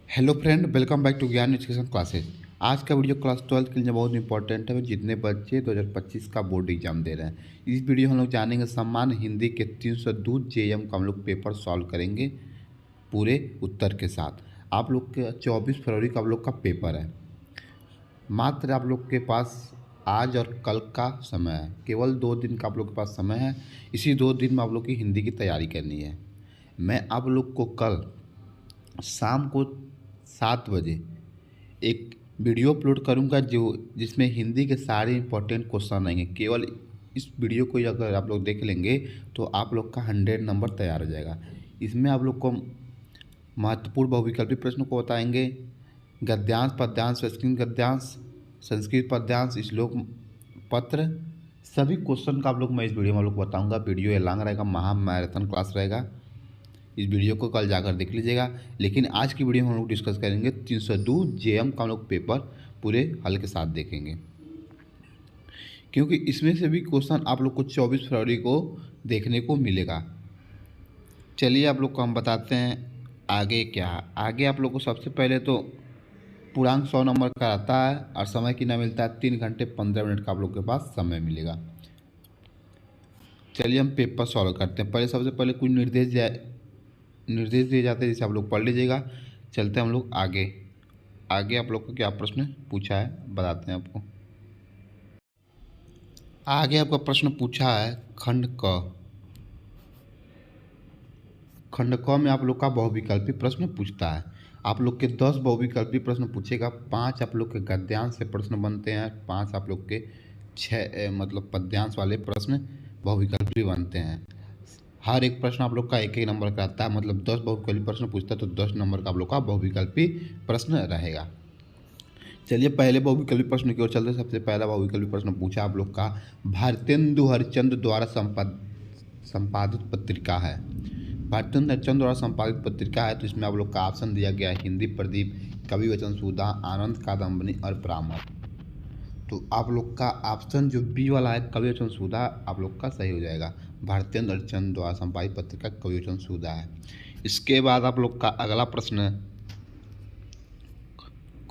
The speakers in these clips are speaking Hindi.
Hello friend, welcome back to Gyan education classes. आज का वीडियो क्लास 12 के लिए बहुत इंपॉर्टेंट है। जितने बच्चे 2025 का बोर्ड एग्जाम दे रहे हैं, इस वीडियो हम लोग जानेंगे सामान्य हिंदी के 302 जेएम का हम लोग पेपर सॉल्व करेंगे पूरे उत्तर के साथ। आप लोग के 24 फरवरी का आप लोग का पेपर है। मात्र आप लोग के पास आज और कल का समय है, केवल 2 दिन का आप लोग के पास समय है। इसी 2 दिन में आप लोग की हिंदी की तैयारी करनी है। मैं आप लोग को कल शाम को 7 बजे एक वीडियो अपलोड करूंगा जिसमें हिंदी के सारे इंपॉर्टेंट क्वेश्चन आएंगे। केवल इस वीडियो को अगर आप लोग देख लेंगे तो आप लोग का 100 नंबर तैयार हो जाएगा। इसमें आप लोग को महत्वपूर्ण बहुविकल्पी प्रश्नों को बताएंगे, गद्यांश, पद्यांश, संस्कृत गद्यांश, संस्कृत पद्यांश, श्लोक पत्र, सभी क्वेश्चन का आप लोग मैं इस वीडियो में आप लोग को बताऊँगा। वीडियो ये लॉन्ग रहेगा, महा मैराथन क्लास रहेगा। इस वीडियो को कल जाकर देख लीजिएगा। लेकिन आज की वीडियो में हम लोग डिस्कस करेंगे 302 जेएम का हम लोग पेपर पूरे हल के साथ देखेंगे, क्योंकि इसमें से भी क्वेश्चन आप लोग को 24 फरवरी को देखने को मिलेगा। चलिए आप लोग को हम बताते हैं आगे क्या है। आगे आप लोग को सबसे पहले तो पूर्णांक 100 नंबर का आता है और समय कितना मिलता है, 3 घंटे 15 मिनट का आप लोग के पास समय मिलेगा। चलिए हम पेपर सॉल्व करते हैं। सबसे पहले कुछ निर्देश दिए जाते हैं, जिसे आप लोग पढ़ लीजिएगा। चलते हैं हम लोग आगे। आगे आप लोग को क्या प्रश्न पूछा है बताते हैं आपको। आगे आपका प्रश्न पूछा है खंड क में आप लोग का बहुविकल्पी प्रश्न पूछता है। आप लोग के 10 बहुविकल्पी प्रश्न पूछेगा। 5 आप लोग के गद्यांश से प्रश्न बनते हैं, 5 आप लोग के 6 मतलब पद्यांश वाले प्रश्न बहुविकल्पी बनते हैं। हर एक प्रश्न आप लोग का एक नंबर का आता है, मतलब 10 बहुविकल्पी प्रश्न पूछता है तो 10 नंबर का आप लोग का बहुविकल्पी प्रश्न रहेगा। चलिए पहले बहुविकल्पी प्रश्न की ओर चलते हैं। सबसे पहला बहुविकल्पी प्रश्न पूछा आप लोग का, भारतेंदु हरिश्चंद्र द्वारा संपादित पत्रिका है। भारतेंदु हरिश्चंद्र द्वारा संपादित पत्रिका है, तो इसमें आप लोग का ऑप्शन दिया गया है हिंदी प्रदीप, कवि वचन सुधा, आनंद कादम्बनी और परामर्श। तो आप लोग का ऑप्शन जो बी वाला है कवि वचन सुधा आप लोग का सही हो जाएगा। भारतेंदु हरिश्चंद्र द्वारा संपादित पत्रिका कवि वचन सुधा है। इसके बाद आप लोग का अगला प्रश्न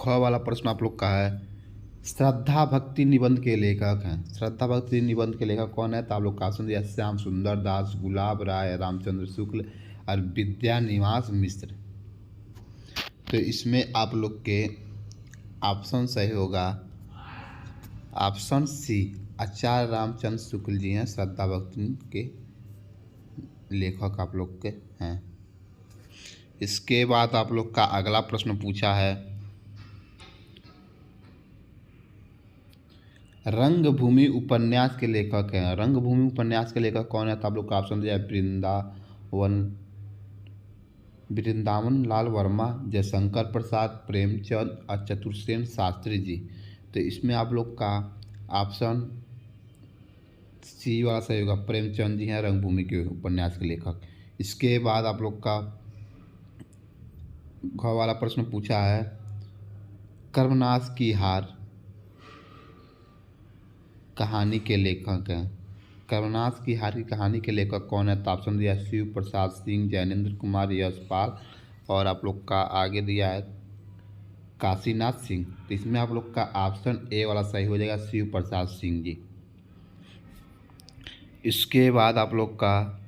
ख वाला प्रश्न आप लोग का है, श्रद्धा भक्ति निबंध के लेखक हैं। श्रद्धा भक्ति निबंध के लेखक कौन है, तो आप लोग का ऑप्शन दिया श्याम सुंदर दास, गुलाब राय, रामचंद्र शुक्ल और विद्यानिवास मिश्र। तो इसमें आप लोग के ऑप्शन सही होगा ऑप्शन सी, आचार्य रामचंद्र शुक्ल जी हैं श्रद्धा भक्ति के लेखक आप लोग के हैं। इसके बाद आप लोग का अगला प्रश्न पूछा है, रंगभूमि उपन्यास के लेखक हैं। रंगभूमि उपन्यास के लेखक कौन है, तो आप लोग का ऑप्शन दिया है वृंदावन लाल वर्मा, जयशंकर प्रसाद, प्रेमचंद और चतुर्सेन शास्त्री जी। तो इसमें आप लोग का ऑप्शन सी वाला सही होगा, प्रेमचंद जी हैं रंगभूमि के उपन्यास के लेखक। इसके बाद आप लोग का घ वाला प्रश्न पूछा है, कर्मनाश की हार कहानी के लेखक हैं। कर्मनाश की हार की कहानी के लेखक कौन है, तो ऑप्शन दिया शिव प्रसाद सिंह, जैनेन्द्र कुमार, यशपाल और आप लोग का आगे दिया है काशीनाथ सिंह। तो इसमें आप लोग का ऑप्शन ए वाला सही हो जाएगा, शिव प्रसाद सिंह जी। इसके बाद आप लोग का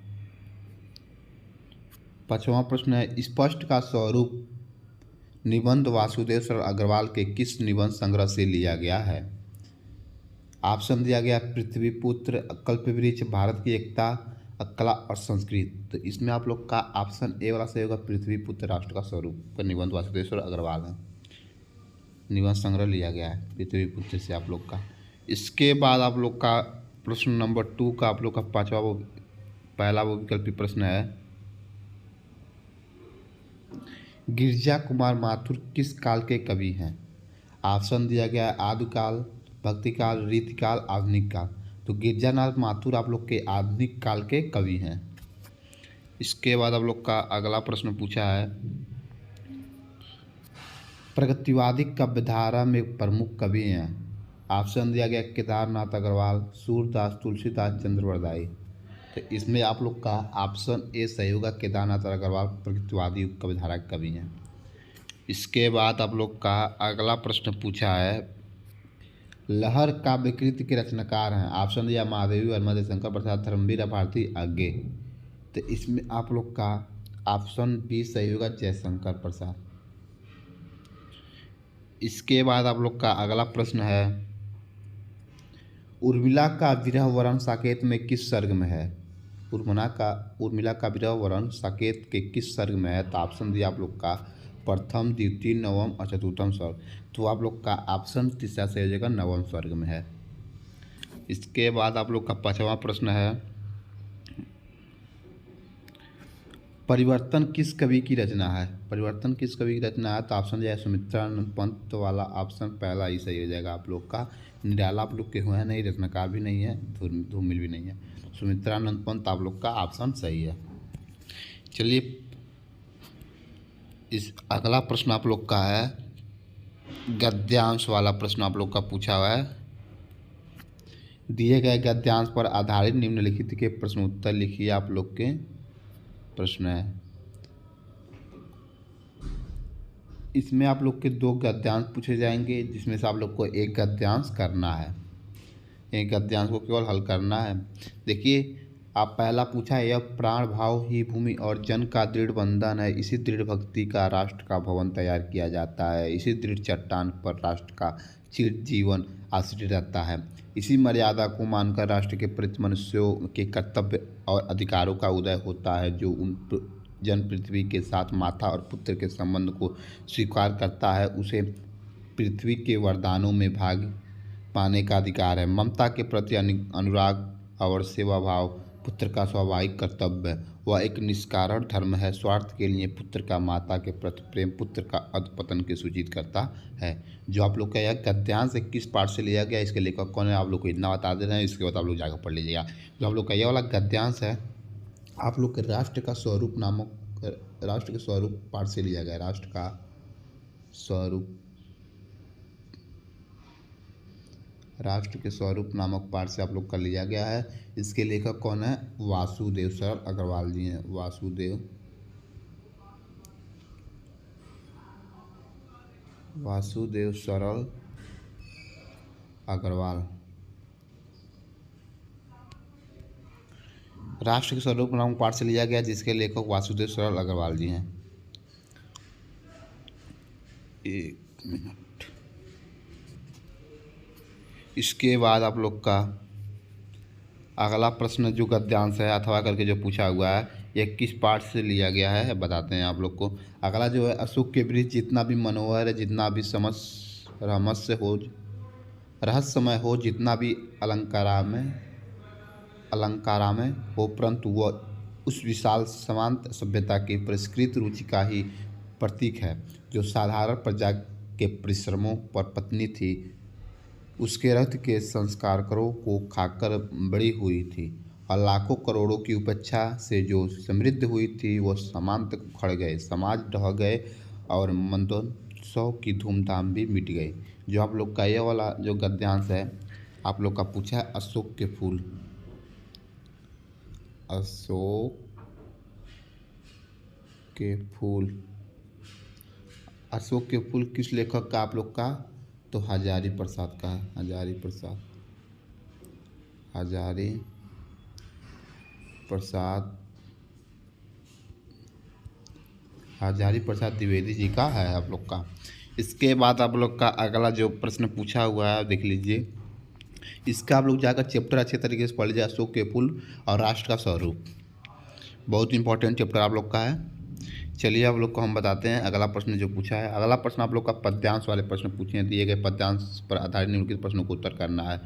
5वां प्रश्न है, स्पष्ट का स्वरूप निबंध वासुदेव सर अग्रवाल के किस निबंध संग्रह से लिया गया है। ऑप्शन दिया गया पृथ्वीपुत्र, कल्पवृक्ष, भारत की एकता, कला और संस्कृत। तो इसमें आप लोग का ऑप्शन ए वाला सही होगा, पृथ्वीपुत्र राष्ट्र का स्वरूप का निबंध वासुदेव अग्रवाल है, निबंध संग्रह लिया गया है पृथ्वीपुत्र से आप लोग का। इसके बाद आप लोग का प्रश्न नंबर 2 का आप लोग का पहला वो विकल्पी प्रश्न है, गिरिजा कुमार माथुर किस काल के कवि हैं। ऑप्शन दिया गया है आदिकाल, भक्तिकाल, रीतिकाल, आधुनिक काल। तो गिरिजानाथ माथुर आप लोग के आधुनिक काल के कवि हैं। इसके बाद आप लोग का अगला प्रश्न पूछा है, प्रगतिवादी काव्यधारा में प्रमुख कवि हैं। ऑप्शन दिया गया केदारनाथ अग्रवाल, सूरदास, तुलसीदास, चंद्रवरदाई। तो इसमें आप लोग का ऑप्शन ए सही होगा, केदारनाथ अग्रवाल प्रगतिवादी काव्यधारा के कवि हैं। इसके बाद आप लोग का अगला प्रश्न पूछा है, लहर काव्य कृति के रचनाकार हैं। ऑप्शन दिया महादेवी वर्मा, जयशंकर प्रसाद, धर्मवीर भारती, आगे। तो इसमें आप लोग का ऑप्शन बी सही होगा, जयशंकर प्रसाद। इसके बाद आप लोग का अगला प्रश्न है, उर्मिला का विरह वरण साकेत में किस सर्ग में है? उर्मिला का विरह वरण साकेत के किस सर्ग में है? तो ऑप्शन दिया आप लोग का प्रथम, द्वितीय, नवम और चतुर्थम स्वर्ग। तो आप लोग का ऑप्शन तीसरा सही हो जाएगा, नवम स्वर्ग में है। इसके बाद आप लोग का पांचवा प्रश्न है, परिवर्तन किस कवि की रचना है? परिवर्तन किस कवि की रचना है? तो ऑप्शन दिया सुमित्रानंद पंत वाला ऑप्शन पहला ही सही हो जाएगा आप लोग का। निराला आप लोग के हुए हैं नहीं, रत्नाकर भी नहीं है, धूमिल भी नहीं है, सुमित्रानंद पंत आप लोग का ऑप्शन सही है। चलिए इस अगला प्रश्न आप लोग का है, गद्यांश वाला प्रश्न आप लोग का पूछा हुआ है। दिए गए गद्यांश पर आधारित निम्नलिखित के प्रश्न उत्तर लिखिए। आप लोग के प्रश्न है, इसमें आप लोग के दो गद्यांश पूछे जाएंगे, जिसमें से आप लोग को एक गद्यांश करना है। एक गद्यांश को केवल हल करना है। देखिए आप पहला पूछा है, यह प्राण भाव ही भूमि और जन का दृढ़ बंधन है, इसी दृढ़ भक्ति का राष्ट्र का भवन तैयार किया जाता है, इसी दृढ़ चट्टान पर राष्ट्र का चिर जीवन आश्रित रहता है, इसी मर्यादा को मानकर राष्ट्र के प्रति मनुष्यों के कर्तव्य और अधिकारों का उदय होता है, जो उन जन पृथ्वी के साथ माता और पुत्र के संबंध को स्वीकार करता है, उसे पृथ्वी के वरदानों में भाग पाने का अधिकार है। ममता के प्रति अनुराग और सेवा भाव पुत्र का स्वाभाविक कर्तव्य, वह एक निष्कारण धर्म है। स्वार्थ के लिए पुत्र का माता के प्रति प्रेम पुत्र का अधपतन के सूचित करता है। जो आप लोग का यह गद्यांश है किस पाठ से लिया गया, इसके लेखक कौन है, आप लोग को इतना बता दे रहे हैं, इसके बाद आप लोग जाकर पढ़ लीजिएगा। जो आप लोग का यह वाला गद्यांश है आप लोग के राष्ट्र का स्वरूप नामक राष्ट्र के स्वरूप पाठ से लिया गया। राष्ट्र का स्वरूप, राष्ट्र के स्वरूप नामक पाठ से आप लोग का लिया गया है। इसके लेखक कौन है? वासुदेव सरल अग्रवाल जी हैं। वासुदेव सरल अग्रवाल। राष्ट्र के स्वरूप नामक पाठ से लिया गया, जिसके लेखक वासुदेव सरल अग्रवाल जी हैं। एक मिनट। इसके बाद आप लोग का अगला प्रश्न जो गद्यांश है अथवा करके जो पूछा हुआ है, यह किस पाठ से लिया गया है बताते हैं आप लोग को। अगला जो है, अशोक के वृक्ष जितना भी मनोहर है, जितना भी रहस्यमय हो, जितना भी अलंकारामय हो, परंतु वह उस विशाल समांत सभ्यता की परिष्कृत रुचि का ही प्रतीक है, जो साधारण प्रजा के परिश्रमों पर पत्नी थी, उसके रक्त के संस्कारों को खाकर बड़ी हुई थी, और लाखों करोड़ों की उपेक्षा से जो समृद्ध हुई थी, वह समांत उखड़ गए, समाज ढह गए और मंदोत्सव की धूमधाम भी मिट गई। जो आप लोग का यह वाला जो गद्यांश है आप लोग का पूछा है, अशोक के फूल। अशोक के फूल, अशोक के फूल किस लेखक का आप लोग का? तो हजारी प्रसाद का है। हजारी प्रसाद द्विवेदी जी का है आप लोग का। इसके बाद आप लोग का अगला जो प्रश्न पूछा हुआ है देख लीजिए। इसका आप लोग जाकर चैप्टर अच्छे तरीके से पढ़ लीजिए, अशोक के फूल और राष्ट्र का स्वरूप। बहुत इंपॉर्टेंट चैप्टर आप लोग का है। चलिए आप लोग को हम बताते हैं अगला प्रश्न जो पूछा है। अगला प्रश्न आप लोग का पद्यांश वाले प्रश्न पूछे हैं। दिए गए पद्यांश पर आधारित निम्नलिखित प्रश्नों को उत्तर करना है।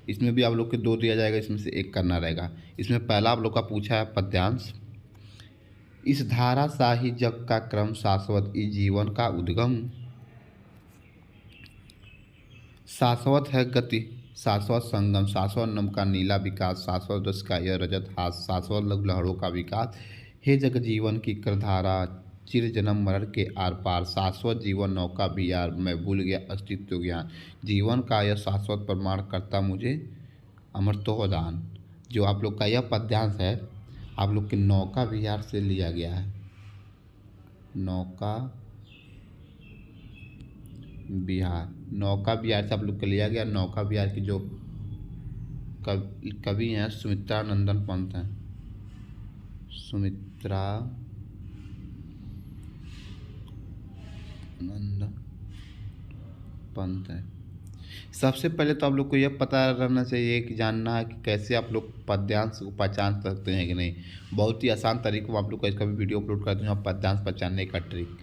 इसमें भी आप लोग के दो दिया जाएगा, इसमें से एक करना रहेगा। इसमें पहला आप लोग का पूछा है पद्यांश, इस धारा शाही जग का क्रम शाश्वत, इस जीवन का उद्गम। शाश्वत है गति, शाश्वत संगम, शाश्वत नम का नीला विकास, शाश्वत रस का यह रजत हास, शाश्वत लघु लहरों का विकास। हे जग जीवन की करधारा, चिर जन्म मरण के आर पार, शाश्वत जीवन नौका भी यार, मैं भूल गया अस्तित्व ज्ञान। जीवन का यह शाश्वत प्रमाण करता मुझे अमृतोदान। जो आप लोग का यह पद्यांश है आप लोग के नौका विहार से लिया गया है। नौका बिहार। नौका बिहार से आप लोग को लिया गया। नौका बिहार की जो कवि हैं सुमित्रा नंदन पंत हैं। सुमित्रा नंदन पंत है। सबसे पहले तो आप लोग को यह पता रहना चाहिए कि जानना है कि कैसे आप लोग पद्यांश को पहचान सकते हैं कि नहीं। बहुत ही आसान तरीके में आप लोग का इसका भी वीडियो अपलोड करते हैं, पद्यांश पहचानने का ट्रिक।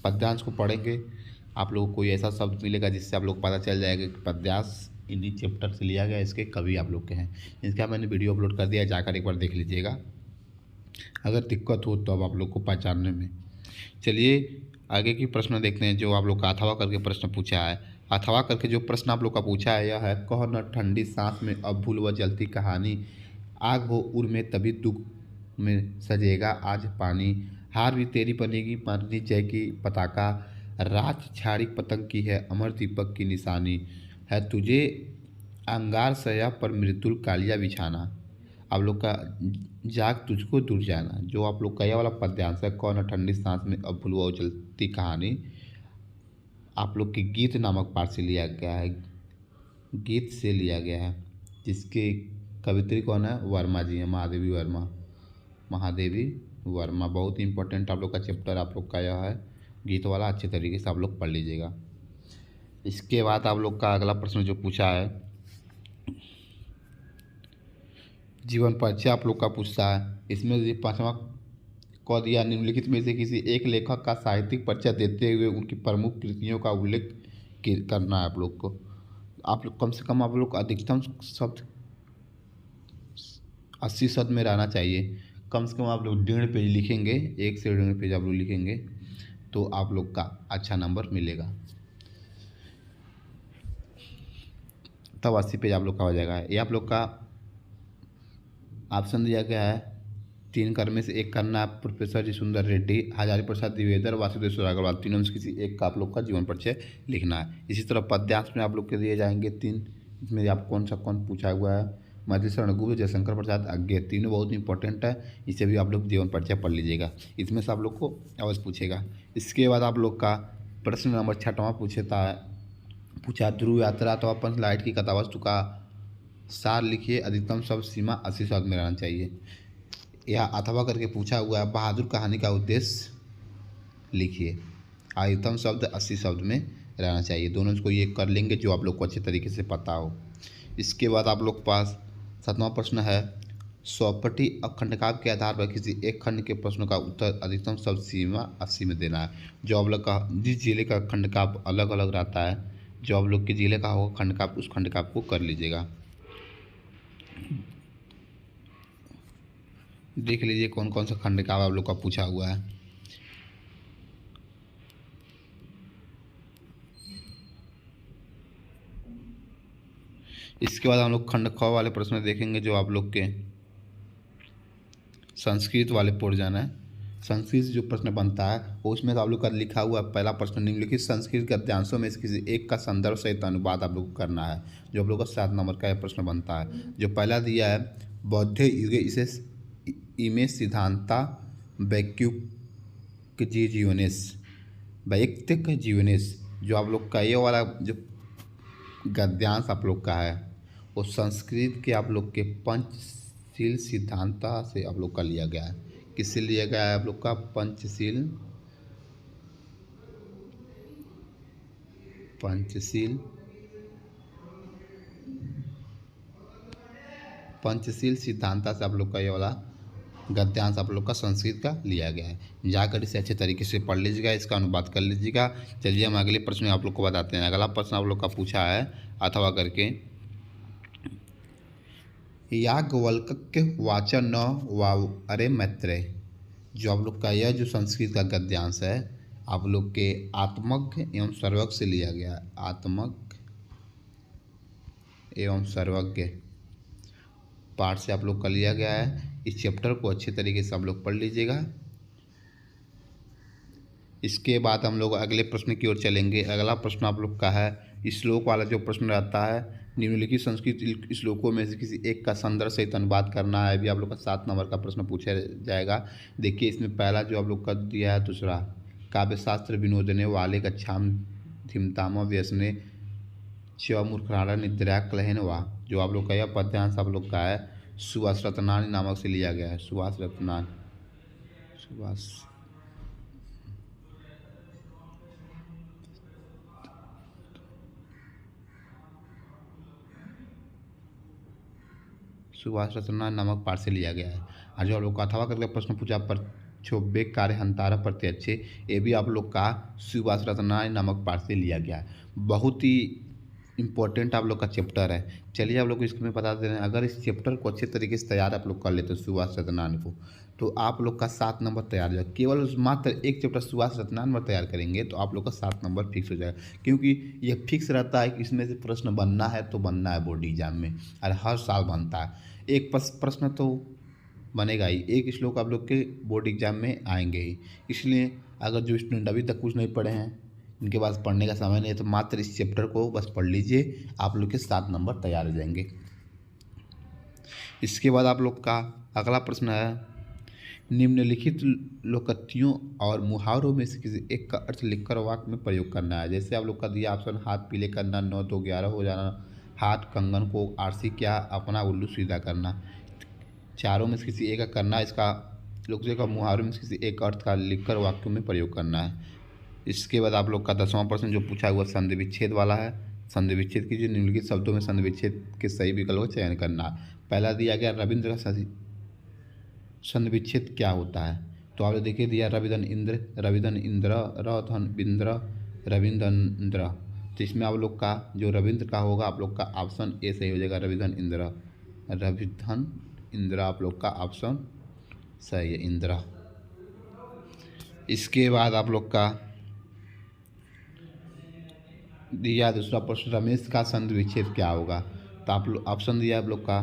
पद्यांश को पढ़ेंगे आप लोगों को कोई ऐसा शब्द मिलेगा जिससे आप लोग पता चल जाएगा कि पद्यांश इन्हीं चैप्टर से लिया गया, इसके कवि आप लोग के हैं। इसका मैंने वीडियो अपलोड कर दिया, जाकर एक बार देख लीजिएगा अगर दिक्कत हो तो अब आप लोग को पहचानने में। चलिए आगे की प्रश्न देखते हैं जो आप लोग का अथवा करके प्रश्न पूछा है। अथवा करके जो प्रश्न आप लोग का पूछा है यह है, कहो न ठंडी सांस में अब भूल व जलती कहानी, आग हो उर में तभी दुख में सजेगा आज पानी, हार भी तेरी बनेगी मरनी जय की पताका, रात छाड़ी पतंग की है अमर दीपक की निशानी, है तुझे अंगार सया पर मृत्युल कालिया बिछाना। आप लोग का जाग तुझको दूर जाना, जो आप लोग का यह वाला पद्यांश है, कौन ठंडी सांस में अब भूलवा चलती कहानी, आप लोग के गीत नामक पाठ से लिया गया है। गीत से लिया गया है, जिसके कवित्री कौन है, वर्मा जी हैं, महादेवी वर्मा। महादेवी वर्मा बहुत ही इंपॉर्टेंट आप लोग का चैप्टर आप लोग का यह है गीत वाला, अच्छे तरीके से आप लोग पढ़ लीजिएगा। इसके बाद आप लोग का अगला प्रश्न जो पूछा है, जीवन परिचय आप लोग का पूछता है। इसमें पाँचवा कह दिया, निम्नलिखित में से किसी एक लेखक का साहित्यिक परिचय देते हुए उनकी प्रमुख कृतियों का उल्लेख करना है आप लोग को। आप लोग कम से कम आप लोग अधिकतम शब्द 80 शब्द में रहना चाहिए। कम से कम आप लोग 1.5 पेज लिखेंगे, 1 से 1.5 पेज आप लोग लिखेंगे तो आप लोग का अच्छा नंबर मिलेगा, तब 80 पेज आप लोग का हो जाएगा। ये आप लोग का ऑप्शन दिया गया है, 3 कर में से एक करना है। प्रोफेसर जी सुंदर रेड्डी, हजारी प्रसाद द्विवेदी, वासुदेव अग्रवाल, तीनों में से किसी एक का आप लोग का जीवन परिचय लिखना है। इसी तरह पद्यांश में आप लोग के दिए जाएंगे 3, इसमें आप कौन पूछा हुआ है, मधु शरण गुप्त, जयशंकर प्रसाद अज्ञे, तीनों बहुत इंपॉर्टेंट है, इसे भी आप लोग जीवन परिचय पढ़ लीजिएगा, इसमें से आप लोग को अवश्य पूछेगा। इसके बाद आप लोग का प्रश्न नंबर 6वां पूछा, ध्रुव यात्रा तो अपन लाइट की कथावस्तु का सार लिखिए, अधिकतम शब्द सीमा 80 शब्द में रहना चाहिए। यह अथवा करके पूछा हुआ है, बहादुर कहानी का उद्देश्य लिखिए, अधिकतम शब्द 80 शब्द में रहना चाहिए। दोनों को ये कर लेंगे जो आप लोग को अच्छे तरीके से पता हो। इसके बाद आप लोग के पास 7वां प्रश्न है, सौपटी अखंडकाव्य के आधार पर किसी एक खंड के प्रश्नों का उत्तर अधिकतम शब्द सीमा 80 में देना है। जो आप लोग का जिस जिले का खंडकाव्य अलग अलग रहता है, जो आप लोग के जिले का होगा खंडकाव्य, उस खंडकाव्य को कर लीजिएगा। देख लीजिए कौन कौन सा खंडकाव्य आप लोग का पूछा हुआ है। इसके बाद हम लोग खंड ख वाले प्रश्न देखेंगे, जो आप लोग के संस्कृत वाले पोर्शन है। संस्कृत जो प्रश्न बनता है वो उसमें आप लोग का लिखा हुआ पहला प्रश्न, निम्नलिखित संस्कृत गद्यांशों में से किसी एक का संदर्भ सहित अनुवाद आप लोग को करना है, जो आप लोग का 7 नंबर का यह प्रश्न बनता है। जो पहला दिया है, बौद्ध युगे इसे इमे सिद्धांता वैक्युक जीवनेश, जो आप लोग का ये वाला जो गद्यांश आप लोग का है वो संस्कृत के आप लोग के पंचशील सिद्धांता से आप लोग का लिया गया है। किससे लिया गया है आप लोग का, पंचशील सिद्धांता से आप लोग का ये वाला गद्यांश आप लोग का संस्कृत का लिया गया है। जाकर इसे अच्छे तरीके से पढ़ लीजिएगा, इसका अनुवाद कर लीजिएगा। चलिए हम अगले प्रश्न आप लोग को बताते हैं। अगला प्रश्न आप लोग का पूछा है अथवा करके, याज्ञवल्क्य वाचन न वाव अरे मैत्रेय, जो आप लोग का यह जो संस्कृत का गद्यांश है आप लोग के आत्मज्ञ एवं सर्वज्ञ से लिया गया है। आत्मज्ञ एवं सर्वज्ञ पाठ से आप लोग का लिया गया है। इस चैप्टर को अच्छे तरीके से आप लोग पढ़ लीजिएगा। इसके बाद हम लोग अगले प्रश्न की ओर चलेंगे। अगला प्रश्न आप लोग का है श्लोक वाला जो प्रश्न रहता है, निम्नलिखित संस्कृत श्लोकों में से किसी एक का संदर्भ सहित अनुवाद करना है। अभी आप लोग का 7 नंबर का प्रश्न पूछा जाएगा। देखिए इसमें पहला जो आप लोग का दिया है, दूसरा काव्य शास्त्र विनोदने वाले कक्षाम धीमतामा व्यसने च मूर्खनाड़ा निद्रा क्लहन वा। जो आप लोग का यह पद्यांश आप लोग का है सुभाष रत्नानी नामक से लिया गया है। सुभाष रत्नानी सुभाष रत्नानी नामक पाठ से लिया गया है। और जो आप लोग का अथवा करके प्रश्न पूछा पर क्षोभ्य कार्य हंतारा प्रत्यक्ष, ये भी आप लोग का सुभाष रत्नानी नामक पाठ से लिया गया है। बहुत ही इम्पोर्टेंट आप लोग का चैप्टर है। चलिए आप लोग को इसमें बता दे रहे हैं, अगर इस चैप्टर को अच्छे तरीके से तैयार आप लोग कर लेते हैं सुभाष रत्नानी को, तो आप लोग का 7 नंबर तैयार हो जाएगा। केवल मात्र एक चैप्टर सुभाष रत्नानी पर तैयार करेंगे तो आप लोग का 7 नंबर फिक्स हो जाएगा, क्योंकि यह फिक्स रहता है कि इसमें से प्रश्न बनना है तो बनना है बोर्ड एग्जाम में, और हर साल बनता है। एक प्रश्न तो बनेगा ही, एक श्लोक आप लोग के बोर्ड एग्जाम में आएंगे ही। इसलिए अगर जो स्टूडेंट अभी तक कुछ नहीं पढ़े हैं, इनके पास पढ़ने का समय नहीं है, तो मात्र इस चैप्टर को बस पढ़ लीजिए, आप लोग के 7 नंबर तैयार हो जाएंगे। इसके बाद आप लोग का अगला प्रश्न है, निम्नलिखित लोकोक्तियों और मुहावरों में से किसी एक का अर्थ लिखकर वाक्य में प्रयोग करना है। जैसे आप लोग का दिया ऑप्शन, हाथ पीले करना, 9 2 11 हो जाना, हाथ कंगन को आरसी क्या, अपना उल्लू सीधा करना। चारों में से किसी एक का करना, इसका लोकोक्तियों का मुहावरों में से किसी एक अर्थ का लिखकर वाक्यों में प्रयोग करना है। इसके बाद आप लोग का 10वां प्रश्न जो पूछा हुआ संधि विच्छेद वाला है। संधि विच्छेद कीजिए, निम्नलिखित शब्दों में संधि विच्छेद के सही विकल्प का चयन करना। पहला दिया गया रविंद्र का संधि विच्छेद क्या होता है, तो आप देखिए दिया रविधन इंद्र, रविधन इंद्र, रधन बिंद्र, रविंद्र। तो इसमें आप लोग का जो रविंद्र का होगा आप लोग का ऑप्शन ए सही हो जाएगा, रविधन इंद्र। रविधन इंद्र आप लोग का ऑप्शन सही है, इंद्र। इसके बाद आप लोग का दिया दूसरा प्रश्न, रमेश का संधि विच्छेद क्या होगा, तो आप लोग ऑप्शन दिया आप लोग का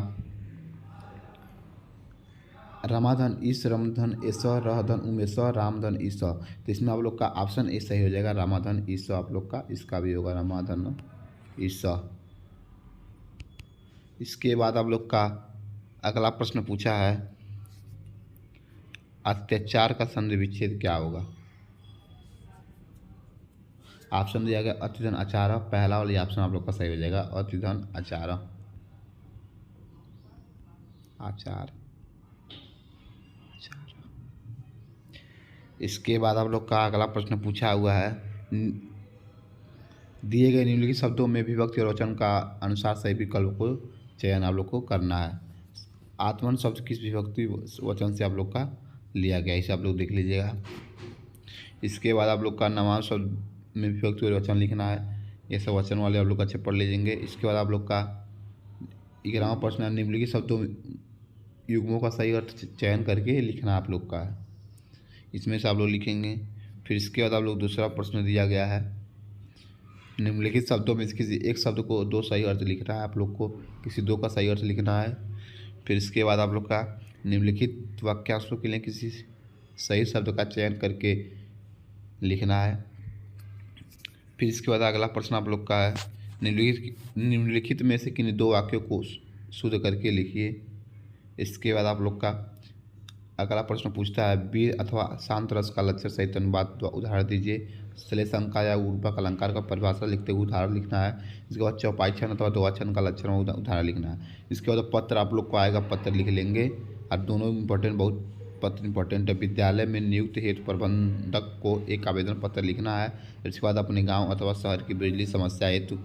रमाधन ईश, रमधन एस, रहधन उमेश, रामधन ईश। तो इसमें आप लोग का ऑप्शन ए सही हो जाएगा, रामाधन ईश आप लोग का, इसका भी होगा रामाधन ईश। इसके बाद आप लोग का अगला प्रश्न पूछा है, अत्याचार का संधि विच्छेद क्या होगा। ऑप्शन दिया गया अतिधन आचार, पहला वाला ऑप्शन आप लोग का सही हो जाएगा, अतिधन आचार, आचार। इसके बाद आप लोग का अगला प्रश्न पूछा हुआ है, दिए गए निम्नलिखित शब्दों में विभक्ति और वचन का अनुसार सही विकल्प को चयन आप लोग को करना है। आत्मन शब्द किस विभक्ति वचन से आप लोग का लिया गया, इसे आप लोग देख लीजिएगा। इसके बाद आप लोग का नवाब शब्द में विभक्ति और वचन लिखना है, ये सब वचन वाले आप लोग अच्छे पढ़ लीजिएंगे। इसके बाद आप लोग का 11वां प्रश्न, निम्नलिखित शब्दों युग्मों का सही अर्थ चयन करके लिखना आप लोग का है, इसमें से आप लोग लिखेंगे। फिर इसके बाद आप लोग दूसरा प्रश्न दिया गया है, निम्नलिखित शब्दों में से किसी एक शब्द को 2 सही अर्थ लिखना है, आप लोग को किसी 2 का सही अर्थ लिखना है। फिर इसके बाद आप लोग का निम्नलिखित वाक्यांशों के लिए किसी सही शब्द का चयन करके लिखना है। फिर इसके बाद अगला प्रश्न आप लोग का है, निम्नलिखित में से किन 2 वाक्यों को शुद्ध करके लिखिए। इसके बाद आप लोग का अगला प्रश्न पूछता है, वीर अथवा शांत रस का लक्षण सहित अनुवाद उदाहरण दीजिए। श्लेषंका या उर्वरक अलंकार का परिभाषा लिखते हुए उदाहरण लिखना है। इसके बाद चौपाईक्षण अथवा द्विवचन का लक्षण उदाहरण लिखना है। इसके बाद पत्र आप लोग को आएगा, पत्र लिख लेंगे, और दोनों इम्पोर्टेंट, बहुत पत्र इंपॉर्टेंट है। विद्यालय में नियुक्त हेतु प्रबंधक को एक आवेदन पत्र लिखना है। इसके बाद अपने गाँव अथवा शहर की बिजली समस्या हेतु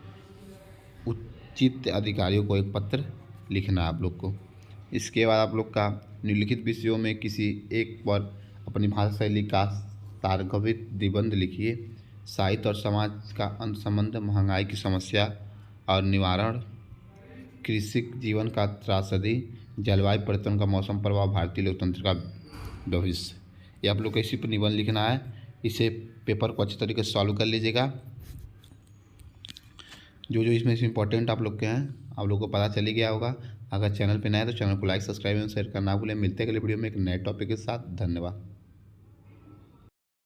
उचित अधिकारियों को एक पत्र लिखना है आप लोग को। इसके बाद आप लोग का निम्नलिखित विषयों में किसी एक पर अपनी भाषा शैली का तार्किक निबंध लिखिए। साहित्य और समाज का अंतर्संबंध, महंगाई की समस्या और निवारण, कृषि जीवन का त्रासदी, जलवायु परिवर्तन का मौसम प्रभाव, भारतीय लोकतंत्र का भविष्य। ये आप लोग को इसी पर निबंध लिखना है। इसे पेपर को अच्छे तरीके से सॉल्व कर लीजिएगा। जो जो इसमें से इम्पोर्टेंट आप लोग के हैं आप लोग को पता चली गया होगा। अगर चैनल पे नए हैं तो चैनल को लाइक, सब्सक्राइब एवं शेयर करना भूलें। मिलते हैं अगले वीडियो में एक नए टॉपिक के साथ। धन्यवाद।